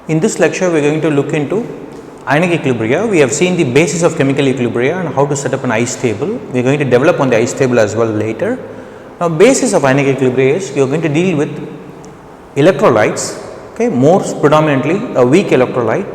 In this lecture, we are going to look into ionic equilibria. We have seen the basis of chemical equilibria and how to set up an ice table. We are going to develop on the ice table as well later. Now, basis of ionic equilibria is you are going to deal with electrolytes, okay, more predominantly a weak electrolyte,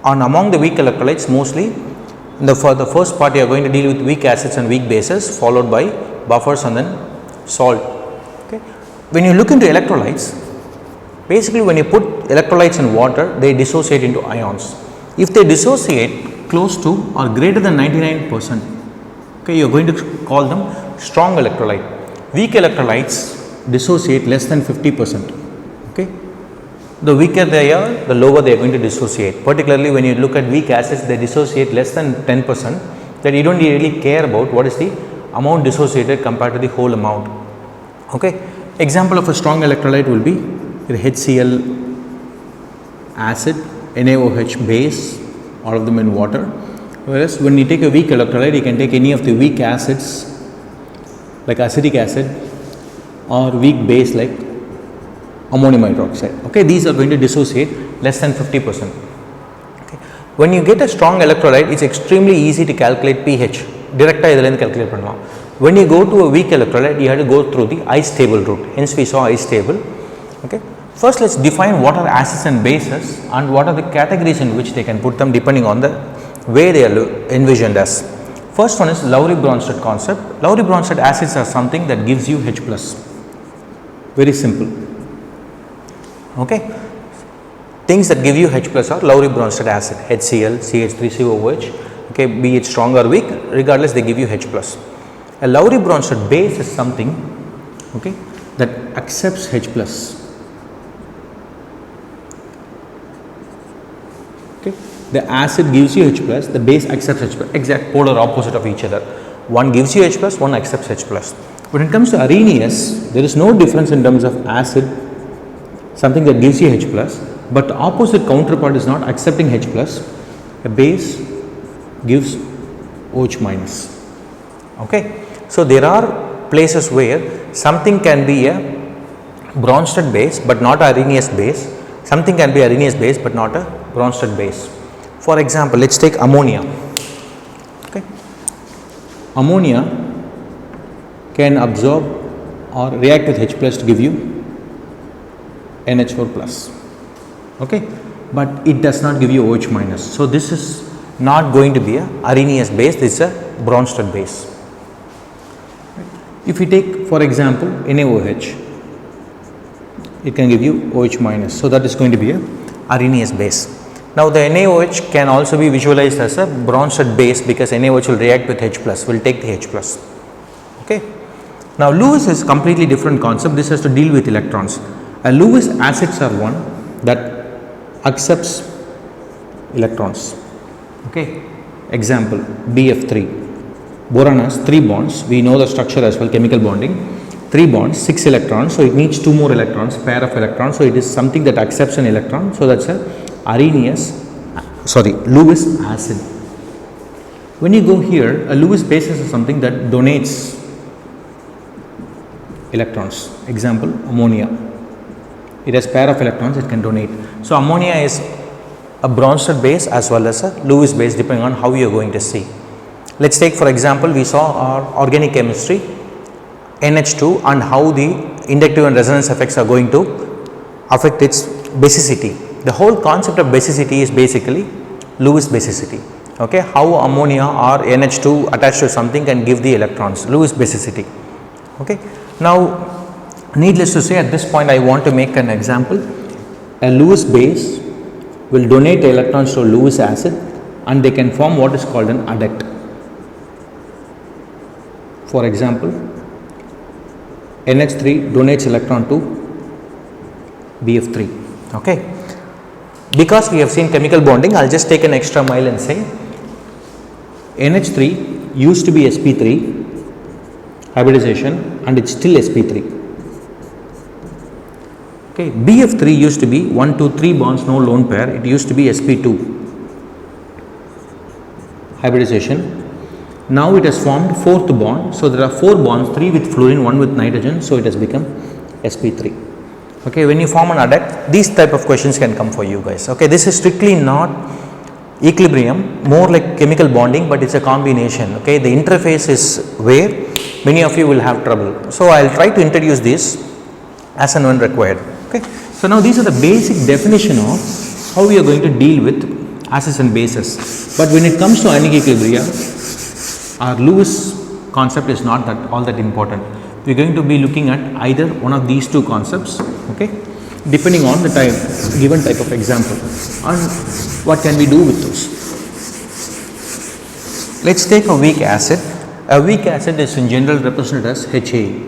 and among the weak electrolytes mostly for the first part you are going to deal with weak acids and weak bases, followed by buffers and then salt. Okay. When you look into electrolytes, basically when you put electrolytes in water, they dissociate into ions. If they dissociate close to or greater than 99%, okay, you are going to call them strong electrolyte. Weak electrolytes dissociate less than 50%. Okay. The weaker they are, the lower they are going to dissociate. Particularly when you look at weak acids, they dissociate less than 10%, that you don't really care about what is the amount dissociated compared to the whole amount. Okay. Example of a strong electrolyte will be the HCl acid, NaOH base, all of them in water. Whereas when you take a weak electrolyte, you can take any of the weak acids like acetic acid or weak base like ammonium hydroxide. Okay, these are going to dissociate less than 50%. Okay. When you get a strong electrolyte, it's extremely easy to calculate pH. Directly calculate pannalam. When you go to a weak electrolyte, you have to go through the ice table route. Hence, we saw ice table. Okay. First, let's define what are acids and bases and what are the categories in which they can put them depending on the way they are envisioned as. First one is Lowry-Bronsted concept. Lowry-Bronsted acids are something that gives you H+. Very simple. Okay. Things that give you H+ are Lowry-Bronsted acid, HCl, CH3COOH, okay, be it strong or weak, regardless they give you H+. A Lowry-Bronsted base is something, okay, that accepts H+. Okay. The acid gives you H+, the base accepts H+, exact polar opposite of each other. One gives you H+, one accepts H+. When it comes to Arrhenius, there is no difference in terms of acid, something that gives you H+, but the opposite counterpart is not accepting H+, a base gives OH-. Okay. So, there are places where something can be a Bronsted base, but not a Arrhenius base. Something can be Arrhenius base, but not a Bronsted base. For example, let us take ammonia. Okay. Ammonia can absorb or react with H+ to give you NH4+. Okay. But it does not give you OH-. So, this is not going to be a Arrhenius base, this is a Bronsted base. If you take for example NaOH, it can give you OH-. So, that is going to be a Arrhenius base. Now, the NaOH can also be visualized as a Bronsted base because NaOH will react with H+, will take the H+. Okay. Now, Lewis is completely different concept. This has to deal with electrons. Lewis acids are one that accepts electrons. Okay. Example BF3. Boron has 3 bonds. We know the structure as well, chemical bonding. 3 bonds, 6 electrons. So, it needs 2 more electrons, pair of electrons. So, it is something that accepts an electron. So, that is a Lewis acid. When you go here, a Lewis base is something that donates electrons. Example ammonia. It has pair of electrons, it can donate. So, ammonia is a Bronsted base as well as a Lewis base depending on how you are going to see. Let us take for example, we saw our organic chemistry NH2 and how the inductive and resonance effects are going to affect its basicity. The whole concept of basicity is basically Lewis basicity. Okay, how ammonia or NH2 attached to something can give the electrons, Lewis basicity. Okay. Now, needless to say, at this point I want to make an example. A Lewis base will donate electrons to Lewis acid and they can form what is called an adduct. For example, NH3 donates electron to BF3. Okay. Because we have seen chemical bonding, I will just take an extra mile and say NH3 used to be sp3 hybridization and it is still sp3. Okay. BF3 used to be 1, 2, 3 bonds, no lone pair, it used to be sp2 hybridization. Now it has formed 4th bond. So, there are 4 bonds, 3 with fluorine, 1 with nitrogen. So, it has become sp3. Okay, when you form an adduct, these type of questions can come for you guys. Okay, this is strictly not equilibrium, more like chemical bonding, but it's a combination. Okay, the interface is where many of you will have trouble. So I'll try to introduce this as and when required. Okay, so now these are the basic definition of how we are going to deal with acids and bases. But when it comes to ionic equilibria, our Lewis concept is not that all that important. We are going to be looking at either one of these two concepts, okay, depending on the given type of example, and what can we do with those. Let's take a weak acid. A weak acid is in general represented as HA.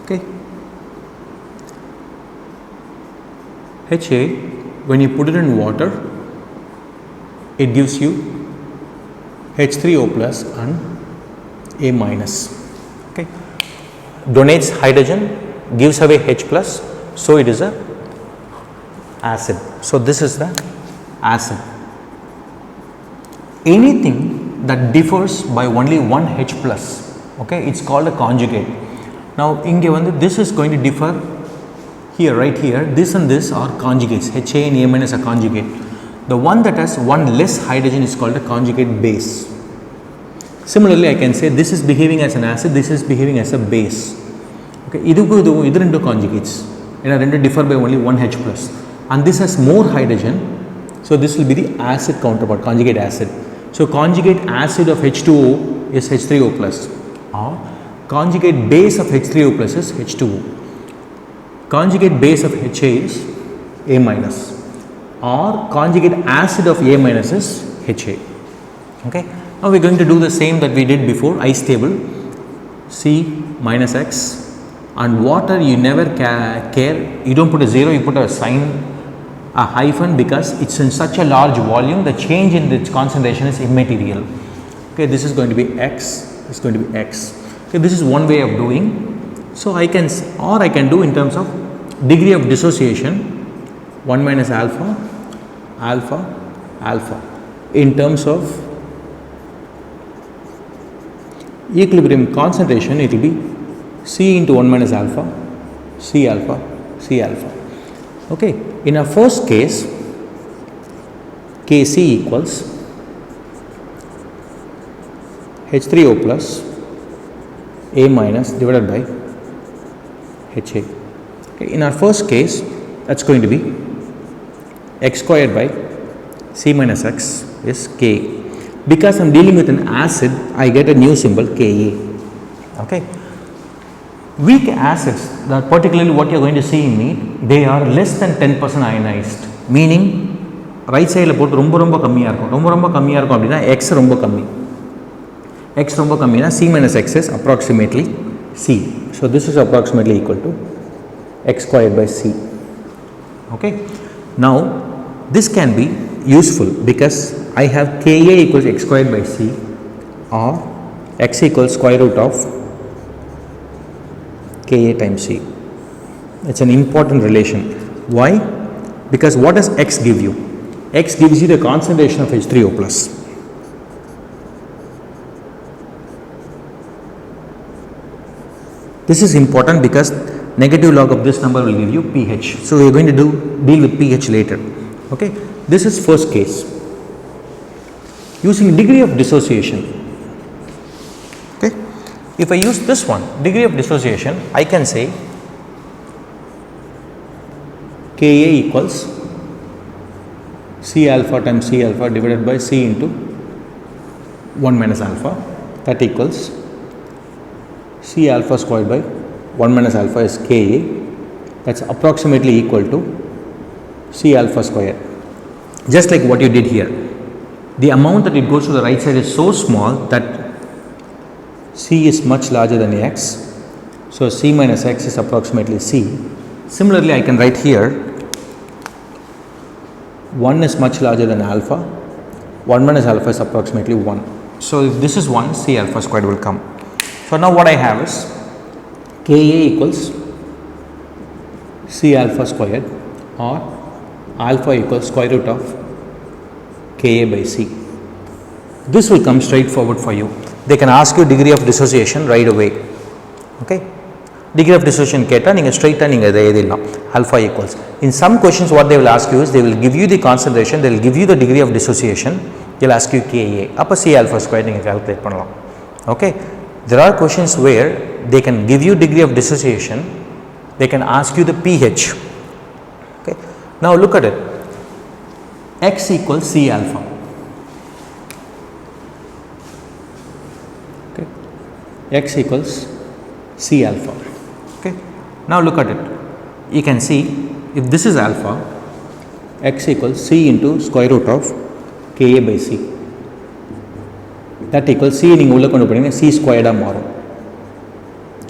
Okay, HA, when you put it in water, it gives you H3O plus and A minus. Okay, donates hydrogen, gives away H plus, so it is a acid. So this is the acid. Anything that differs by only one H plus, okay, it's called a conjugate. Now inge this is going to differ here, right here, this and this are conjugates. HA and A minus are conjugate. The one that has one less hydrogen is called a conjugate base. Similarly, I can say this is behaving as an acid, this is behaving as a base. Okay, idu rendu conjugates. Rendu differ by only one H plus, and this has more hydrogen, so this will be the acid counterpart, conjugate acid. So conjugate acid of H2O is H3O plus, or conjugate base of H3O plus is H2O. Conjugate base of HA is A minus, or conjugate acid of A minus is HA. Okay. Now we are going to do the same that we did before, ice table, C minus X, and water you never care, you don't put a 0, you put a sign, a hyphen, because it's in such a large volume, the change in its concentration is immaterial. Okay, this is going to be X, this is going to be X. Okay, this is one way of doing. So I can, or I can do in terms of degree of dissociation, 1 minus alpha, alpha, alpha. In terms of equilibrium concentration, it will be C into 1 minus alpha, C alpha, C alpha. Okay. In our first case, Kc equals H3O plus A minus divided by HA. Okay. In our first case, that's going to be x squared by C minus X is K. Because I am dealing with an acid, I get a new symbol Ka. Okay. Weak acids, that particularly what you are going to see in me, they are less than 10% ionized, meaning right side போட்டு ரொம்ப கம்மியா இருக்கும் அப்படினா x ரொம்ப கம்மி, x ரொம்ப கம்மினா C minus x is approximately C. So this is approximately equal to x squared by C. Okay. Now this can be useful because I have Ka equals x squared by C, or x equals square root of Ka times C. It's an important relation. Why? Because what does x give you? X gives you the concentration of H3O plus. This is important because negative log of this number will give you pH. So we are going to deal with pH later. Okay. This is first case. Using degree of dissociation. Okay. If I use this one, degree of dissociation, I can say Ka equals C alpha times C alpha divided by C into 1 minus alpha, that equals C alpha squared by 1 minus alpha is Ka, that's approximately equal to C alpha square. Just like what you did here, the amount that it goes to the right side is so small that C is much larger than X, so C minus X is approximately C. Similarly, I can write here 1 is much larger than alpha, 1 minus alpha is approximately 1. So if this is 1, C alpha squared will come. So now what I have is Ka equals C alpha squared, or alpha equals square root of Ka by C. This will come straightforward for you. They can ask you degree of dissociation right away. Okay. degree of dissociation கேட்டா நீங்க straight நீங்க இதை எழுதிடலாம் alpha equals. In some questions what they will ask you is they will give you the concentration, they will give you the degree of dissociation, they will ask you Ka, அப்போ C alpha square நீங்க calculate பண்ணலாம். Okay, there are questions where they can give you degree of dissociation, they can ask you the pH. Okay, now look at it, X equals C alpha. Okay, X equals C alpha. Okay, now look at it, you can see if this is alpha, X equals C into square root of Ka by C, that equals C நீங்கள் உள்ள கொண்டு போனீங்கன்னா C squared மாறும்,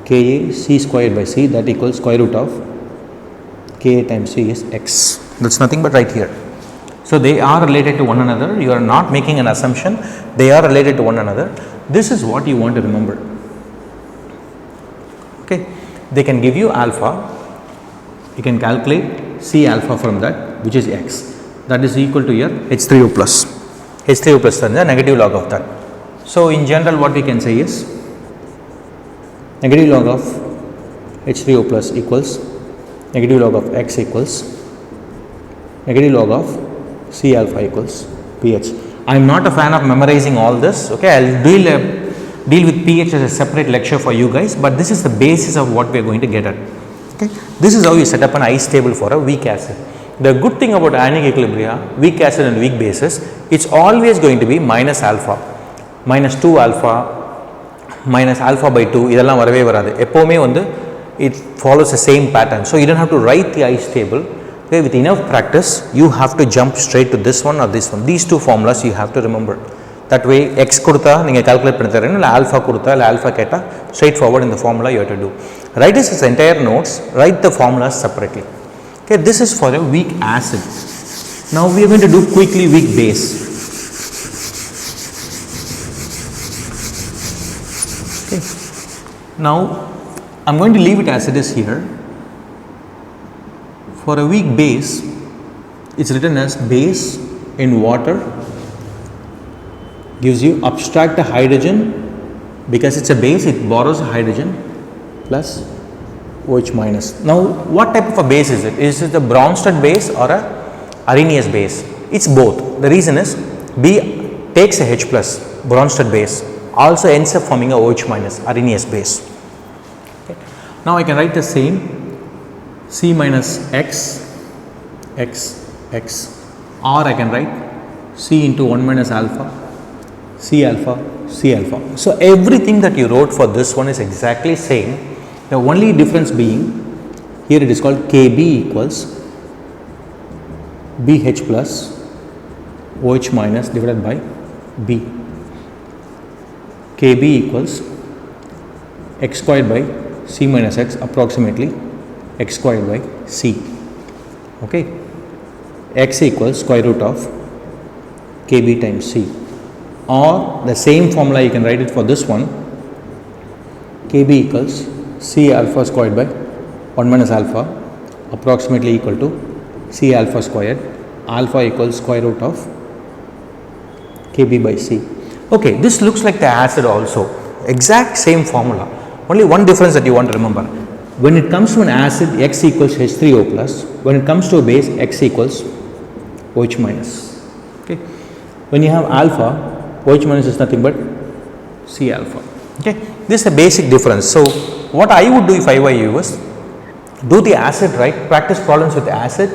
Ka C squared by C, that equals square root of Ka times C is X. That's nothing but right here. So they are related to one another, you are not making an assumption, they are related to one another. This is what you want to remember. Okay, they can give you alpha, you can calculate C alpha from that, which is X, that is equal to your H3O plus. H3O plus is the negative log of that. So in general what we can say is negative log of H3O plus equals negative log of X equals negative log of C alpha equals pH. I am not a fan of memorizing all this. Okay, I will deal with pH as a separate lecture for you guys, but this is the basis of what we are going to get at. Okay, this is how you set up an ice table for a weak acid. The good thing about ionic equilibria, weak acid and weak bases, it's always going to be minus alpha, minus 2 alpha, minus alpha by 2, இதெல்லாம் வரவே வராது எப்போவுமே வந்து it follows the same pattern. So you don't have to write the ice table. Okay, with enough practice you have to jump straight to this one or this one. These two formulas you have to remember. That way x கொடுத்தா நீங்கள் calculate பண்ணி தரேன், இல்லை alpha கொடுத்தா இல்லை alpha கேட்டால் straight forward in the formula you have to do. Write this as entire notes, write the formulas separately. Okay, this is for a weak acid. Now we are going to do quickly weak base. Okay, now I am going to leave it as it is here. For a weak base, it's written as base in water gives you abstract a hydrogen, because it's a base it borrows a hydrogen plus OH minus. Now what type of a base is it? Is it a Bronsted base or a Arrhenius base? It's both. The reason is B takes a H plus, Bronsted base, also ends up forming a OH minus, Arrhenius base. Okay. Now I can write the same, C minus X, X, X, or I can write C into 1 minus alpha, C alpha, C alpha. So everything that you wrote for this one is exactly same. The only difference being here it is called Kb equals BH plus OH minus divided by B. Kb equals x squared by C minus x, approximately x squared by C. Okay, x equals square root of Kb times C, or the same formula you can write it for this one, Kb equals C alpha squared by 1 minus alpha, approximately equal to C alpha squared, alpha equals square root of Kb by C. Okay, this looks like the acid also, exact same formula, only one difference that you want to remember. When it comes to an acid, X equals H3O plus, when it comes to a base, X equals OH minus. Okay, when you have alpha, OH minus is nothing but C alpha. Okay, this is a basic difference. So what I would do if I were you is do the acid, right, practice problems with the acid,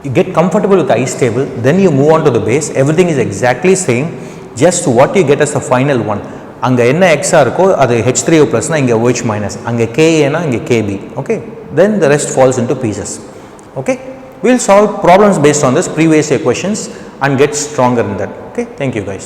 you get comfortable with the ice table, then you move on to the base. Everything is exactly same, just what you get as the final one. அங்கே என்ன எக்ஸாக இருக்கோ அது H3O ப்ளஸ்னால் இங்கே OH minus, அங்கே KAனா இங்கே KB. Okay, then the rest falls into pieces. Okay, we will solve problems based on this previous year questions and get stronger in that. Okay, thank you guys.